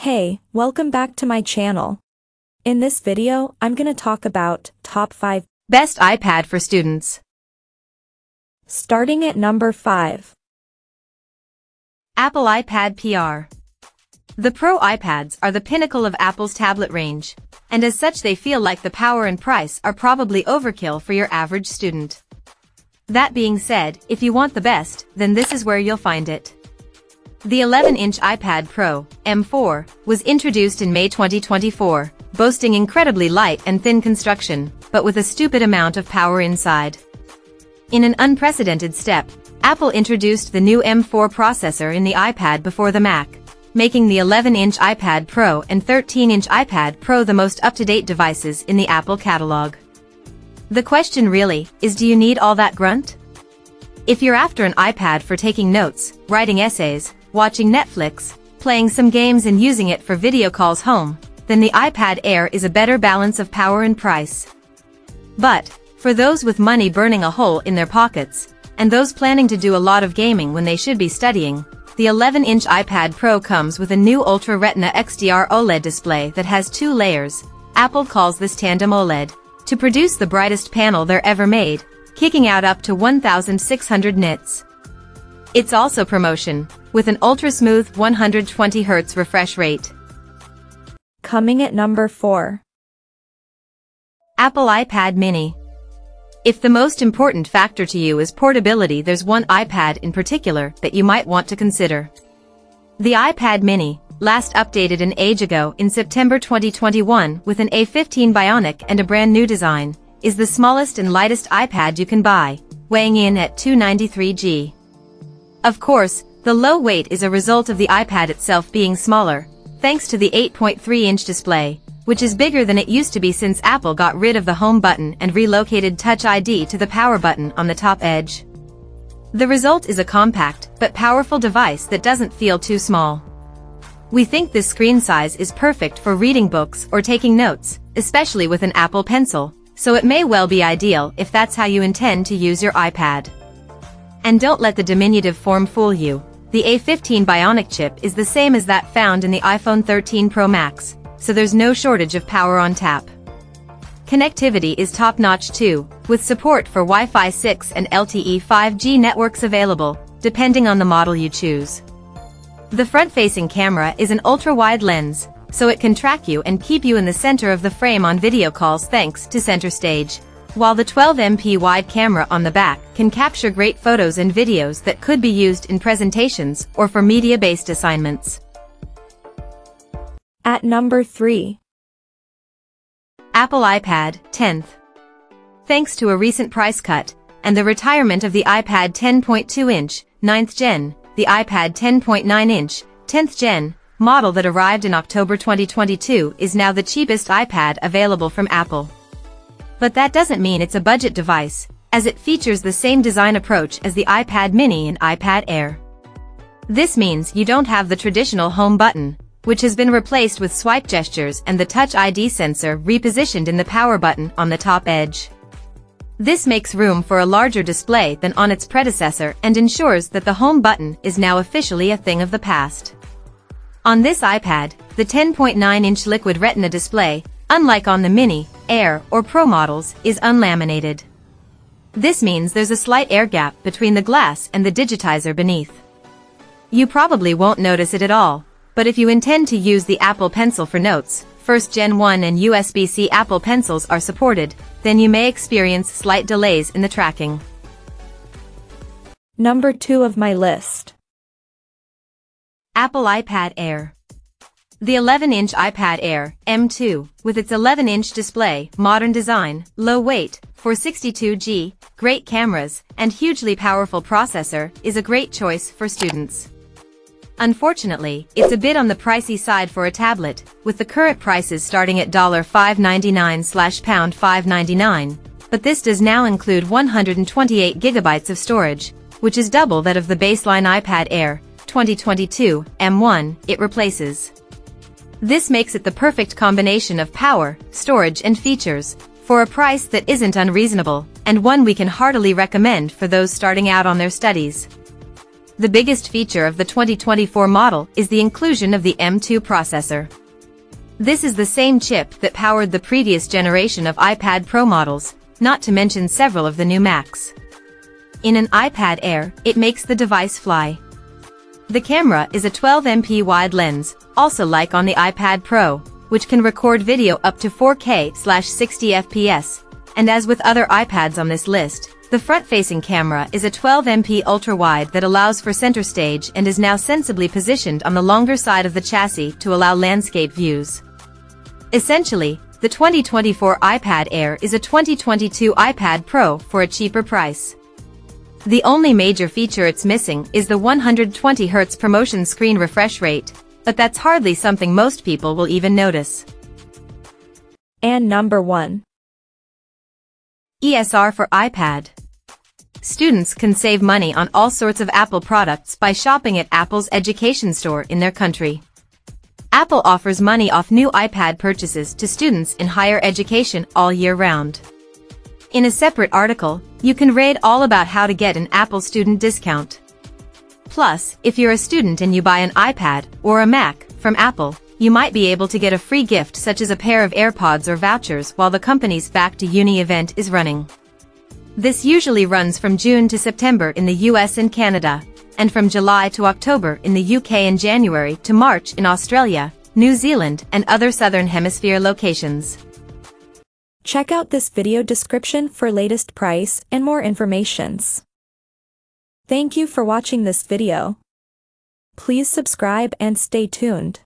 Hey, welcome back to my channel. In this video, I'm gonna talk about top 5 best iPad for students. Starting at number 5. Apple iPad PR. The Pro iPads are the pinnacle of Apple's tablet range, and as such they feel like the power and price are probably overkill for your average student. That being said, if you want the best, then this is where you'll find it. The 11-inch iPad Pro, M4, was introduced in May 2024, boasting incredibly light and thin construction, but with a stupid amount of power inside. In an unprecedented step, Apple introduced the new M4 processor in the iPad before the Mac, making the 11-inch iPad Pro and 13-inch iPad Pro the most up-to-date devices in the Apple catalog. The question really is, do you need all that grunt? If you're after an iPad for taking notes, writing essays, watching Netflix, playing some games and using it for video calls home, then the iPad Air is a better balance of power and price. But, for those with money burning a hole in their pockets, and those planning to do a lot of gaming when they should be studying, the 11-inch iPad Pro comes with a new Ultra Retina XDR OLED display that has 2 layers. Apple calls this Tandem OLED, to produce the brightest panel they're ever made, kicking out up to 1,600 nits. It's also promotion, with an ultra-smooth 120Hz refresh rate. Coming at number 4. Apple iPad Mini. If the most important factor to you is portability, there's one iPad in particular that you might want to consider. The iPad Mini, last updated an age ago in September 2021 with an A15 Bionic and a brand new design, is the smallest and lightest iPad you can buy, weighing in at 293 g. Of course, the low weight is a result of the iPad itself being smaller, thanks to the 8.3-inch display, which is bigger than it used to be since Apple got rid of the home button and relocated Touch ID to the power button on the top edge. The result is a compact but powerful device that doesn't feel too small. We think this screen size is perfect for reading books or taking notes, especially with an Apple Pencil, so it may well be ideal if that's how you intend to use your iPad. And don't let the diminutive form fool you. The A15 Bionic chip is the same as that found in the iPhone 13 Pro Max, so there's no shortage of power on tap. Connectivity is top-notch too, with support for Wi-Fi 6 and LTE 5G networks available, depending on the model you choose. The front-facing camera is an ultra-wide lens, so it can track you and keep you in the center of the frame on video calls thanks to Center Stage, while the 12MP wide camera on the back can capture great photos and videos that could be used in presentations or for media-based assignments. At number 3. Apple iPad 10th. Thanks to a recent price cut, and the retirement of the iPad 10.2-inch, 9th Gen, the iPad 10.9-inch, 10th Gen, model that arrived in October 2022 is now the cheapest iPad available from Apple. But that doesn't mean it's a budget device, as it features the same design approach as the iPad Mini and iPad Air. This means you don't have the traditional home button, which has been replaced with swipe gestures and the Touch ID sensor repositioned in the power button on the top edge. This makes room for a larger display than on its predecessor and ensures that the home button is now officially a thing of the past. On this iPad, the 10.9-inch Liquid Retina display, unlike on the Mini, Air, or Pro models, is unlaminated. This means there's a slight air gap between the glass and the digitizer beneath. You probably won't notice it at all, but if you intend to use the Apple Pencil for notes, 1st Gen 1 and USB-C Apple Pencils are supported, then you may experience slight delays in the tracking. Number 2 of my list. Apple iPad Air. The 11-inch iPad Air, M2, with its 11-inch display, modern design, low weight, 462 g, great cameras, and hugely powerful processor, is a great choice for students. Unfortunately, it's a bit on the pricey side for a tablet, with the current prices starting at $599/$599, but this does now include 128 GB of storage, which is double that of the baseline iPad Air 2022 M1 it replaces. This makes it the perfect combination of power, storage and features, for a price that isn't unreasonable, and one we can heartily recommend for those starting out on their studies. The biggest feature of the 2024 model is the inclusion of the M2 processor. This is the same chip that powered the previous generation of iPad Pro models, not to mention several of the new Macs. In an iPad Air, it makes the device fly. The camera is a 12MP wide lens, also like on the iPad Pro, which can record video up to 4K/60 FPS, and as with other iPads on this list, the front-facing camera is a 12MP ultra-wide that allows for center stage and is now sensibly positioned on the longer side of the chassis to allow landscape views. Essentially, the 2024 iPad Air is a 2022 iPad Pro for a cheaper price. The only major feature it's missing is the 120Hz ProMotion screen refresh rate, but that's hardly something most people will even notice. And number 1. ESR for iPad. Students can save money on all sorts of Apple products by shopping at Apple's education store in their country. Apple offers money off new iPad purchases to students in higher education all year round. In a separate article, you can read all about how to get an Apple student discount. Plus, if you're a student and you buy an iPad or a Mac from Apple, you might be able to get a free gift such as a pair of AirPods or vouchers while the company's Back to Uni event is running. This usually runs from June to September in the US and Canada, and from July to October in the UK and January to March in Australia, New Zealand, and other Southern Hemisphere locations. Check out this video description for latest price and more informations. Thank you for watching this video. Please subscribe and stay tuned.